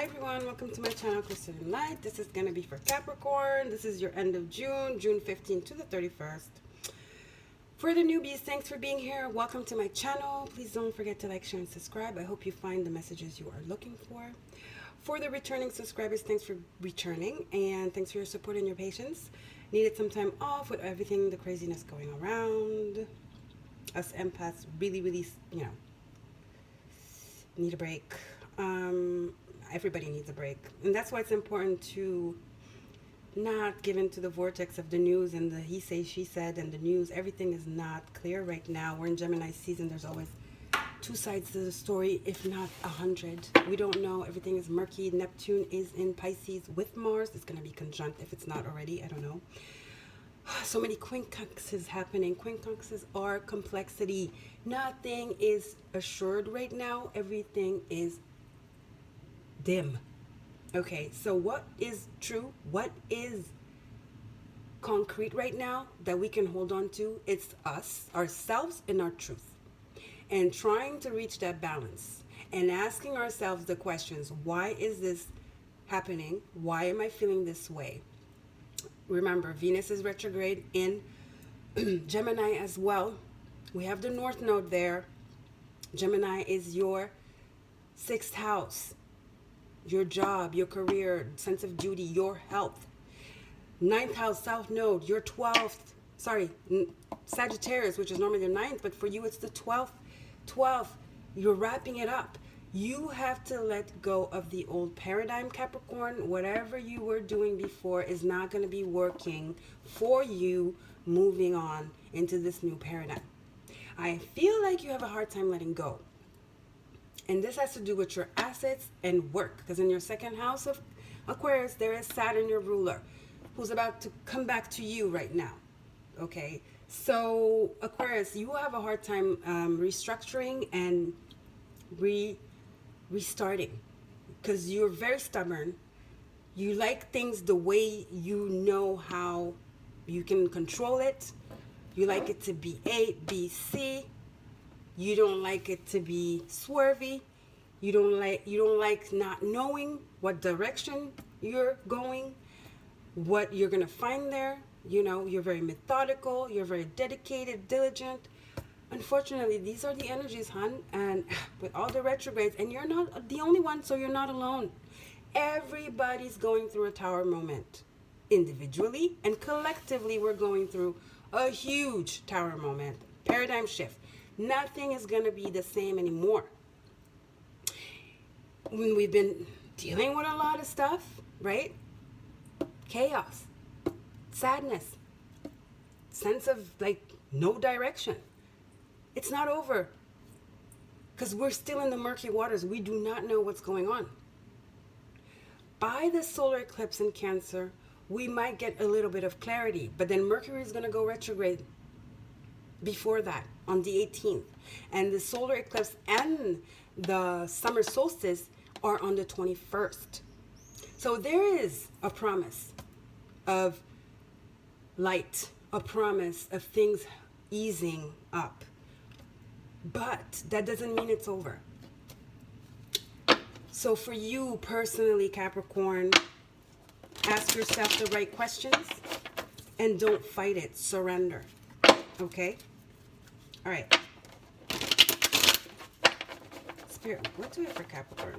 everyone, welcome to my channel, chrystallune.light. This is going to be for Capricorn. This is your end of June, June 15th to the 31st. For the newbies, thanks for being here. Welcome to my channel. Please don't forget to like, share, and subscribe. I hope you find the messages you are looking for. For the returning subscribers, thanks for returning, and thanks for your support and your patience. Needed some time off with everything, the craziness going around. Us empaths really, need a break. Everybody needs a break, and that's why it's important to not give into the vortex of the news and the he say she said and the news. Everything is not clear right now. We're in Gemini season. There's always two sides to the story, if not 100. We don't know. Everything is murky. Neptune is in Pisces with Mars. It's going to be conjunct if it's not already. I don't know. So many quincunxes happening. Quincunxes are complexity. Nothing is assured right now. Everything is dim. Okay, so what is true? What is concrete right now that we can hold on to? It's us, ourselves, and our truth. And trying to reach that balance and asking ourselves the questions: why is this happening? Why am I feeling this way? Remember, Venus is retrograde in Gemini as well. We have the North Node there. Gemini is your 6th house, your job, your career, sense of duty, your health. 9th house, South Node, your 12th, Sagittarius, which is normally the 9th, but for you it's the 12th. 12th, you're wrapping it up. You have to let go of the old paradigm, Capricorn. Whatever you were doing before is not going to be working for you moving on into this new paradigm. I feel like you have a hard time letting go. And this has to do with your assets and work. Because in your 2nd house of Aquarius, there is Saturn, your ruler, who's about to come back to you right now. Okay? So, Aquarius, you have a hard time restructuring and restarting, because you're very stubborn. You like things the way you know how you can control it. You like it to be A, B, C. You don't like it to be swervy. You don't like not knowing what direction you're going, what you're gonna find there. You know, you're very methodical, you're very dedicated, diligent. Unfortunately, these are the energies, hon, and with all the retrogrades, and you're not the only one, so you're not alone. Everybody's going through a tower moment. Individually and collectively, we're going through a huge tower moment. Paradigm shift. Nothing is going to be the same anymore. When we've been dealing with a lot of stuff, right? Chaos, sadness, sense of like no direction. It's not over, because we're still in the murky waters. We do not know what's going on. By the solar eclipse in Cancer, we might get a little bit of clarity, but then Mercury is going to go retrograde before that on the 18th. And the solar eclipse and the summer solstice are on the 21st. So there is a promise of light, a promise of things easing up. But that doesn't mean it's over. So for you personally, Capricorn, ask yourself the right questions and don't fight it. Surrender. Okay? All right. Spirit, what do we have for Capricorn?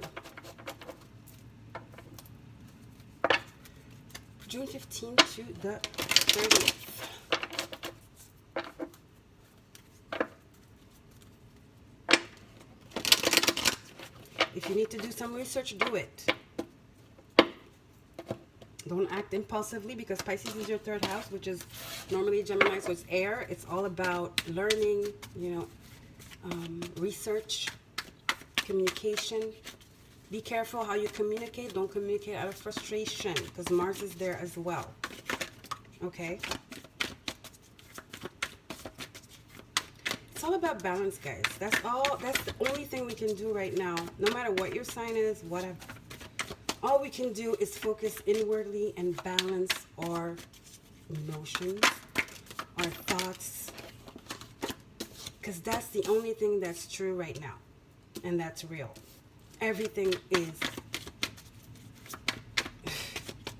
June 15th to the 30th. If you need to do some research, do it. Don't act impulsively, because Pisces is your 3rd house, which is normally Gemini, so it's air. It's all about learning, research, communication. Be careful how you communicate. Don't communicate out of frustration, because Mars is there as well. Okay? It's all about balance, guys. That's the only thing we can do right now. No matter what your sign is, whatever. All we can do is focus inwardly and balance our emotions, our thoughts. Because that's the only thing that's true right now. And that's real. Everything is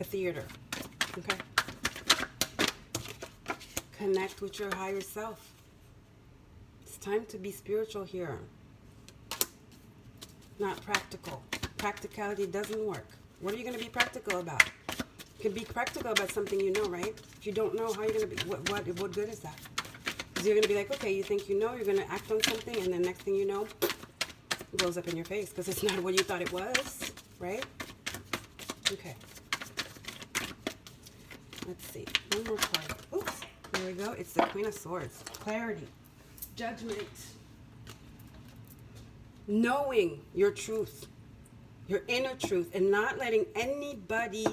a theater. Okay? Connect with your higher self. It's time to be spiritual here. Not practical. Practicality doesn't work. What are you going to be practical about? You can be practical about something you know, right? If you don't know, how are you going to be, what good is that? Because you're going to be like, okay, you think you know, you're going to act on something, and then next thing you know, it blows up in your face because it's not what you thought it was, right? Okay. Let's see. One more card. Oops. There we go. It's the Queen of Swords. Clarity. Judgment. Knowing your truth. Your inner truth. And not letting anybody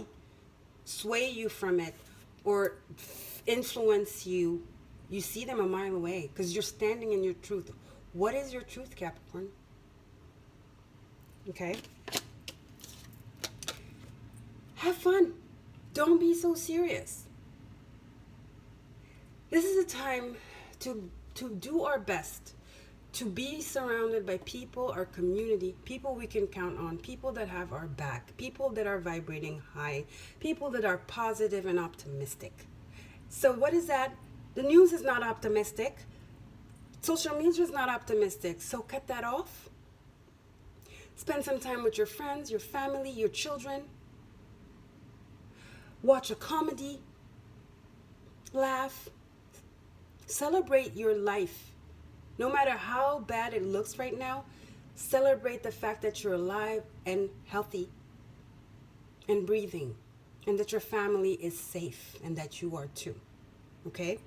sway you from it or influence you. You see them a mile away because you're standing in your truth. What is your truth, Capricorn? Okay. Have fun. Don't be so serious. This is a time to do our best, to be surrounded by people, our community, people we can count on, people that have our back, people that are vibrating high, people that are positive and optimistic. So what is that? The news is not optimistic. Social media is not optimistic. So cut that off. Spend some time with your friends, your family, your children. Watch a comedy. Laugh. Celebrate your life. No matter how bad it looks right now, celebrate the fact that you're alive and healthy and breathing, and that your family is safe and that you are too. Okay?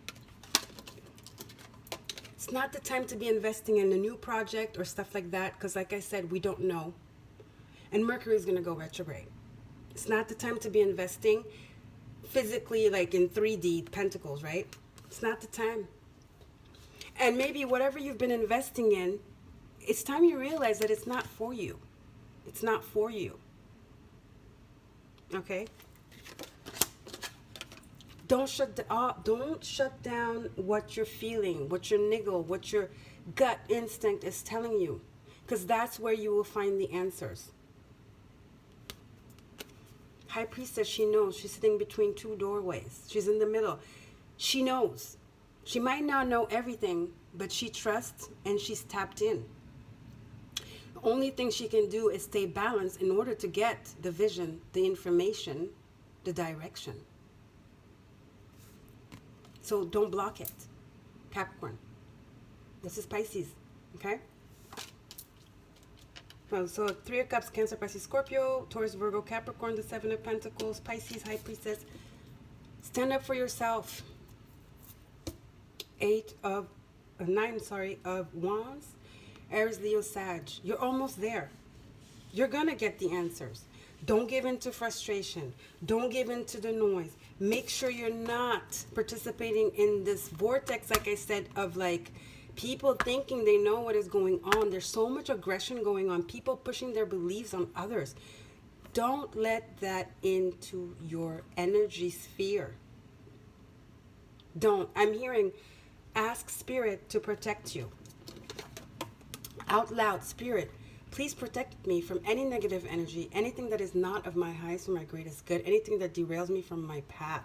It's not the time to be investing in a new project or stuff like that, because like I said, we don't know. And Mercury is going to go retrograde. It's not the time to be investing physically, like in 3D pentacles, right? It's not the time. And maybe whatever you've been investing in, it's time you realize that it's not for you. It's not for you. Okay? Don't shut down what you're feeling, what your niggle, what your gut instinct is telling you. Because that's where you will find the answers. High Priestess, she knows. She's sitting between two doorways. She's in the middle. She knows. She might not know everything, but she trusts and she's tapped in. The only thing she can do is stay balanced in order to get the vision, the information, the direction. So don't block it, Capricorn. This is Pisces, okay? Well, so 3 of Cups, Cancer, Pisces, Scorpio, Taurus, Virgo, Capricorn, the 7 of Pentacles, Pisces, High Priestess. Stand up for yourself. 9 of Wands, Aries, Leo, Sag. You're almost there. You're going to get the answers. Don't give in to frustration. Don't give in to the noise. Make sure you're not participating in this vortex, like I said, of like people thinking they know what is going on. There's so much aggression going on. People pushing their beliefs on others. Don't let that into your energy sphere. Don't. I'm hearing, ask Spirit to protect you. Out loud, Spirit, please protect me from any negative energy, anything that is not of my highest or my greatest good, anything that derails me from my path,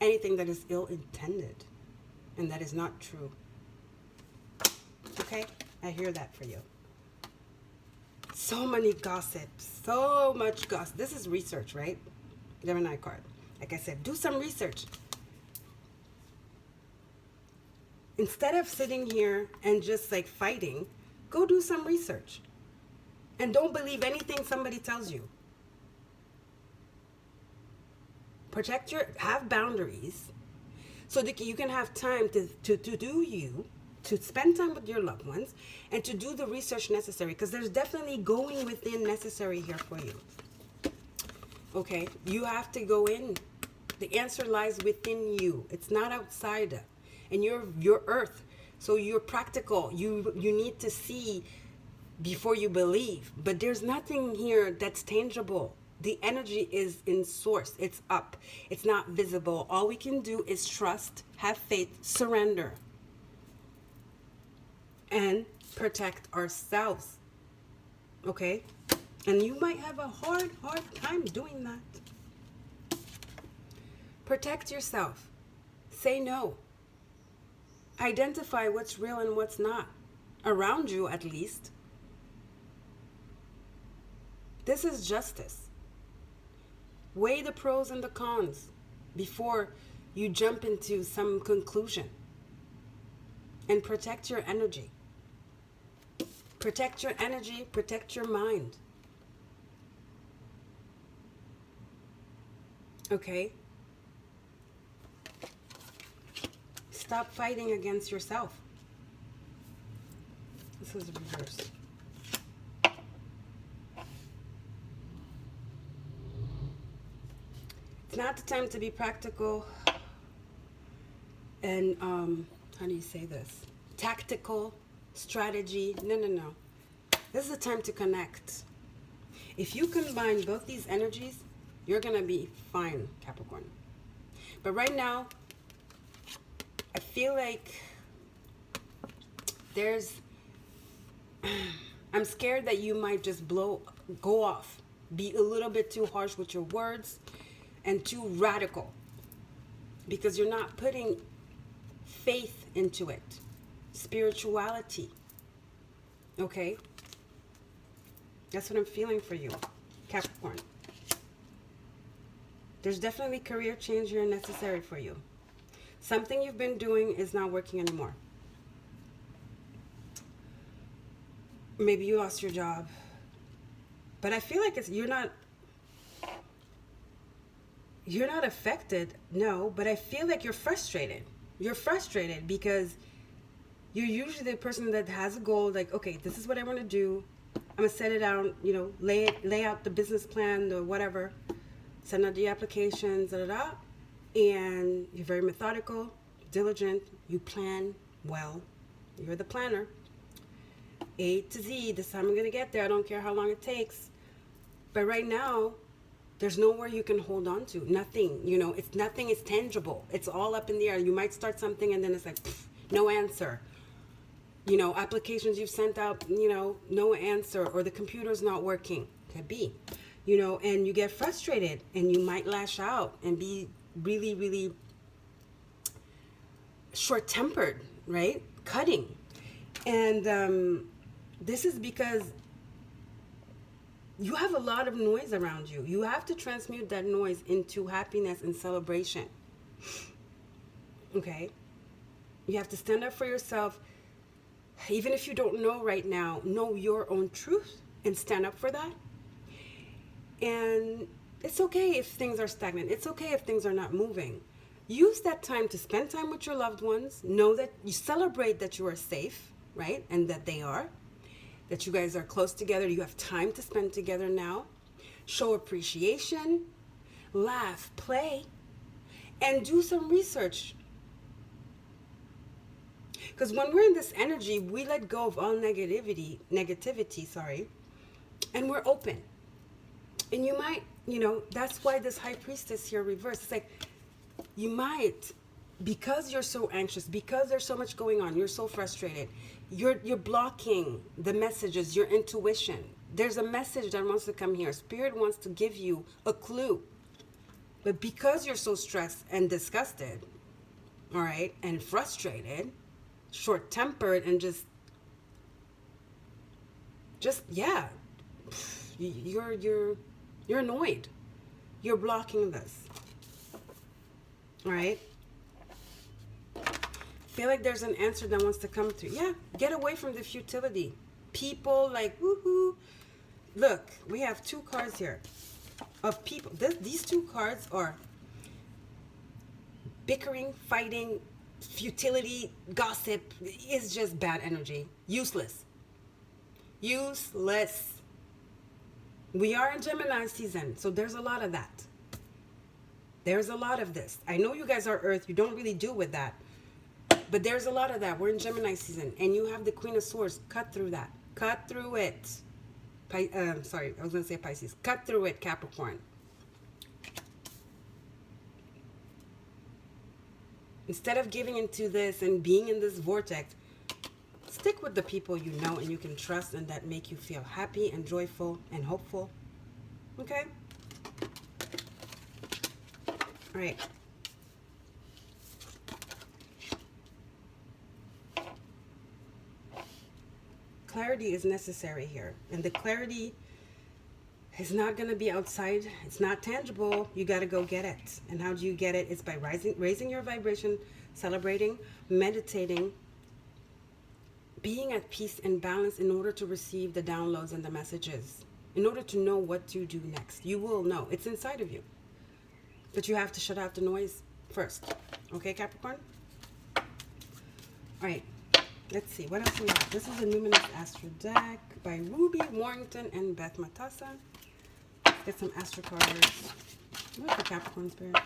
anything that is ill-intended and that is not true. Okay? I hear that for you. So many gossips, so much gossip. This is research, right? Gemini card. Like I said, do some research. Instead of sitting here and just like fighting, go do some research. And don't believe anything somebody tells you. Have boundaries so that you can have time to do you, to spend time with your loved ones, and to do the research necessary. Because there's definitely going within necessary here for you. Okay? You have to go in. The answer lies within you. It's not outside. And you're earth. So you're practical. You need to see before you believe. But there's nothing here that's tangible. The energy is in source. It's up. It's not visible. All we can do is trust, have faith, surrender, and protect ourselves. Okay? And you might have a hard time doing that. Protect yourself. Say no. Identify what's real and what's not. Around you, at least. This is justice. Weigh the pros and the cons before you jump into some conclusion. And protect your energy. Protect your energy, protect your mind. Okay? Stop fighting against yourself. This is reverse. It's not the time to be practical and, how do you say this? Tactical, strategy. No. This is the time to connect. If you combine both these energies, you're going to be fine, Capricorn. But right now, I feel like I'm scared that you might just go off, be a little bit too harsh with your words and too radical because you're not putting faith into it, spirituality. Okay? That's what I'm feeling for you, Capricorn. There's definitely career change here necessary for you. Something you've been doing is not working anymore. Maybe you lost your job. But I feel like you're not affected, no, but I feel like you're frustrated. You're frustrated because you're usually the person that has a goal, like, okay, this is what I want to do. I'm going to set it out, lay out the business plan, or whatever. Send out the applications, and you're very methodical, diligent, you plan well. You're the planner. A to Z, this time I'm going to get there. I don't care how long it takes. But right now, there's nowhere you can hold on to. Nothing, nothing is tangible. It's all up in the air. You might start something and then it's like, no answer. Applications you've sent out, no answer, or the computer's not working. Could be. And you get frustrated and you might lash out and be really, really short-tempered, right? Cutting. And this is because you have a lot of noise around you. You have to transmute that noise into happiness and celebration. Okay? You have to stand up for yourself. Even if you don't know right now, know your own truth and stand up for that. And it's okay if things are stagnant. It's okay if things are not moving. Use that time to spend time with your loved ones. Know that you celebrate that you are safe, right? And that they are. That you guys are close together. You have time to spend together now. Show appreciation. Laugh, play, and do some research. Because when we're in this energy, we let go of all negativity, and we're open. And you might, that's why this High Priestess here reversed. It's like, you might, because you're so anxious, because there's so much going on, you're so frustrated, you're blocking the messages, your intuition. There's a message that wants to come here. Spirit wants to give you a clue. But because you're so stressed and disgusted, all right, and frustrated, short-tempered, and just yeah, you're annoyed. You're blocking this. All right? Feel like there's an answer that wants to come through. Yeah, get away from the futility. People like, woohoo. Look, we have two cards here of people. These two cards are bickering, fighting, futility, gossip. It's just bad energy. Useless. Useless. We are in Gemini season, so there's a lot of that. There's a lot of this. I know you guys are Earth. You don't really deal with that. But there's a lot of that. We're in Gemini season. And you have the Queen of Swords. Cut through that. Cut through it. Sorry, I was going to say Pisces. Cut through it, Capricorn. Instead of giving into this and being in this vortex, stick with the people you know and you can trust and that make you feel happy and joyful and hopeful. Okay? All right. clarity is necessary here. And the clarity is not going to be outside. It's not tangible. You got to go get it. And how do you get it? It's by raising your vibration, celebrating, meditating, being at peace and balance in order to receive the downloads and the messages. In order to know what to do next. You will know. It's inside of you. But you have to shut out the noise first. Okay, Capricorn? All right. Let's see. What else we have? This is the Numinous Astro deck by Ruby Warrington and Beth Matassa. Let's get some Astro cards. What's the Capricorn Spirit?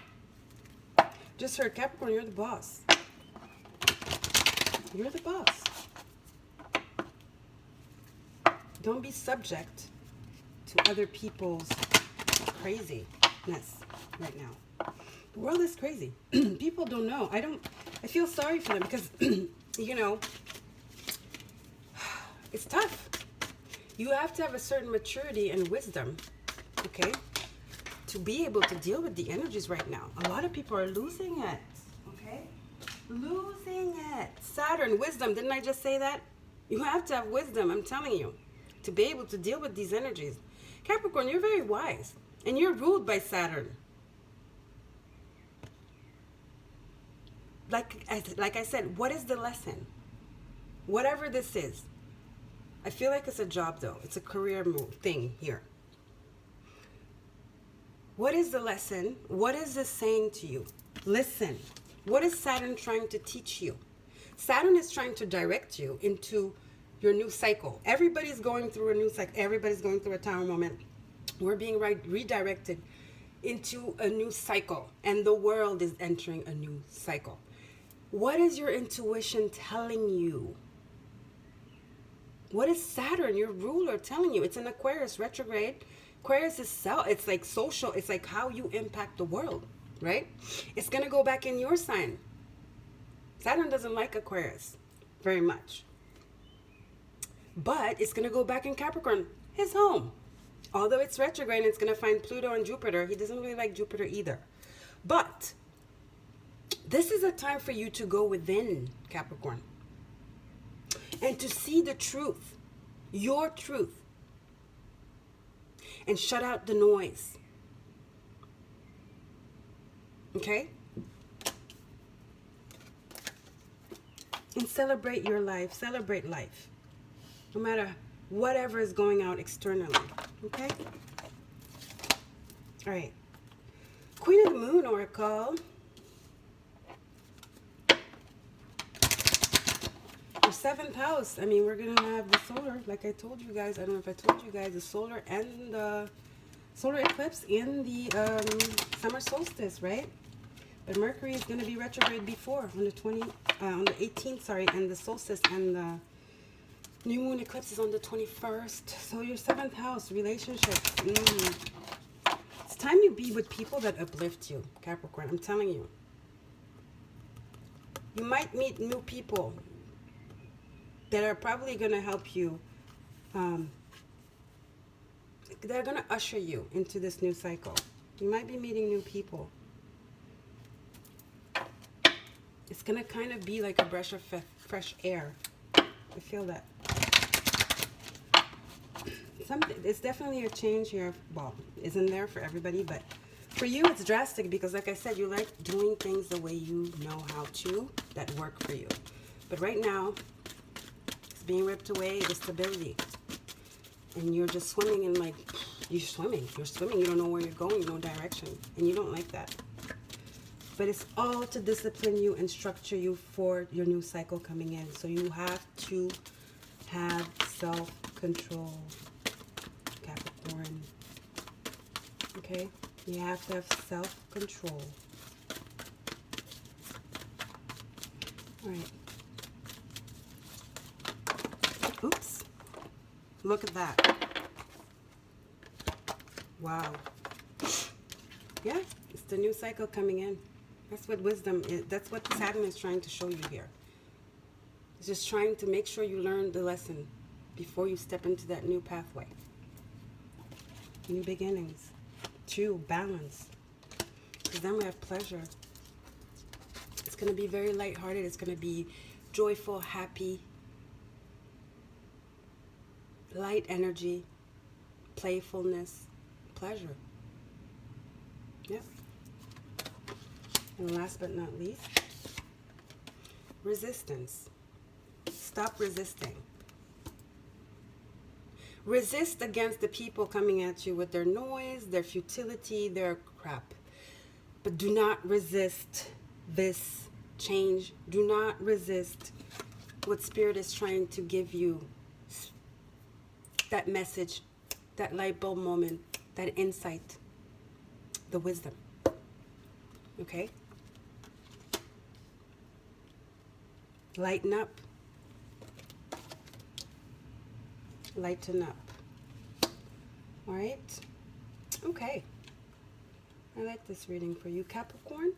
Just heard, Capricorn, you're the boss. You're the boss. Don't be subject to other people's craziness right now. The world is crazy. People don't know. I feel sorry for them because, you know, it's tough. You have to have a certain maturity and wisdom, okay, to be able to deal with the energies right now. A lot of people are losing it, okay? Losing it. Saturn, wisdom. Didn't I just say that? You have to have wisdom, I'm telling you, to be able to deal with these energies. Capricorn, you're very wise, and you're ruled by Saturn. Like I said, what is the lesson? Whatever this is. I feel like it's a job, though. It's a career move thing here. What is the lesson? What is this saying to you? Listen. What is Saturn trying to teach you? Saturn is trying to direct you into your new cycle. Everybody's going through a new cycle. Everybody's going through a tower moment. We're being redirected into a new cycle. And the world is entering a new cycle. What is your intuition telling you? What is Saturn, your ruler, telling you? It's an Aquarius retrograde. Aquarius is it's like social. It's like how you impact the world, right? It's going to go back in your sign. Saturn doesn't like Aquarius very much. But it's going to go back in Capricorn, his home. Although it's retrograde, it's going to find Pluto and Jupiter. He doesn't really like Jupiter either. But this is a time for you to go within, Capricorn. And to see the truth, your truth. And shut out the noise. Okay? And celebrate your life. Celebrate life. No matter whatever is going out externally. Okay? All right. Queen of the Moon Oracle. Your 7th house. I mean, we're going to have the solar, like I told you guys. I don't know if I told you guys, the solar and the solar eclipse in the summer solstice, right? But Mercury is going to be retrograde before on the 18th, sorry, and the solstice and the new moon eclipse is on the 21st. So your 7th house, relationships. It's time you be with people that uplift you, Capricorn. I'm telling you. You might meet new people that are probably going to help you. They're going to usher you into this new cycle. You might be meeting new people. It's going to kind of be like a breath of fresh air. I feel that. It's definitely a change here. Well, isn't there for everybody, but for you it's drastic because, like I said, you like doing things the way you know how to, that work for you. But right now, it's being ripped away, the stability. And you're just swimming in like, you're swimming, you don't know where you're going, no direction. And you don't like that. But it's all to discipline you and structure you for your new cycle coming in. So you have to have self-control, Capricorn. Okay? You have to have self-control. All right. Oops. Look at that. Wow. Yeah, it's the new cycle coming in. That's what wisdom is. That's what Saturn is trying to show you here. It's just trying to make sure you learn the lesson before you step into that new pathway. New beginnings. True balance. Because then we have pleasure. It's going to be very lighthearted. It's going to be joyful, happy. light energy, playfulness, pleasure. Yep. And last but not least, resistance. Stop resisting. Resist against the people coming at you with their noise, their futility, their crap. But do not resist this change. Do not resist what Spirit is trying to give you. That message, that light bulb moment, that insight, the wisdom. Okay? Lighten up. Lighten up. All right? Okay. I like this reading for you, Capricorn.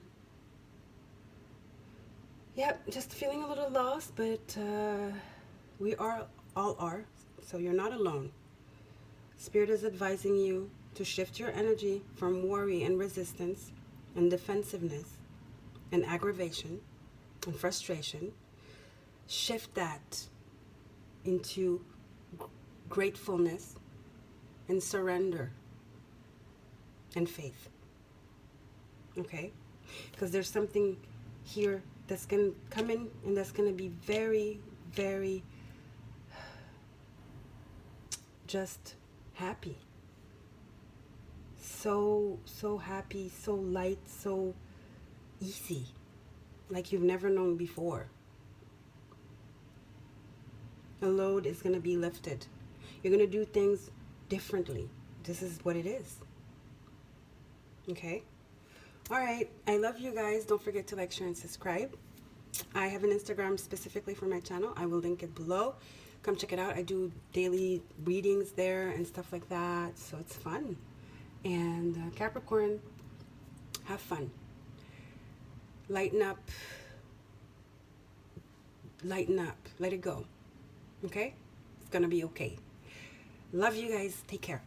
Yep, just feeling a little lost, but we all are, so you're not alone. Spirit is advising you to shift your energy from worry and resistance and defensiveness and aggravation and frustration. Shift that into gratefulness and surrender and faith. Okay? Because there's something here that's going to come in and that's going to be very, very just happy. So happy, so light, so easy, like you've never known before. A load is going to be lifted. You're going to do things differently. This is what it is. Okay? All right. I love you guys. Don't forget to like, share, and subscribe. I have an Instagram specifically for my channel. I will link it below. Come check it out. I do daily readings there and stuff like that. So it's fun. And Capricorn, have fun. Lighten up. Lighten up. Let it go. Okay? It's going to be okay. Love you guys. Take care.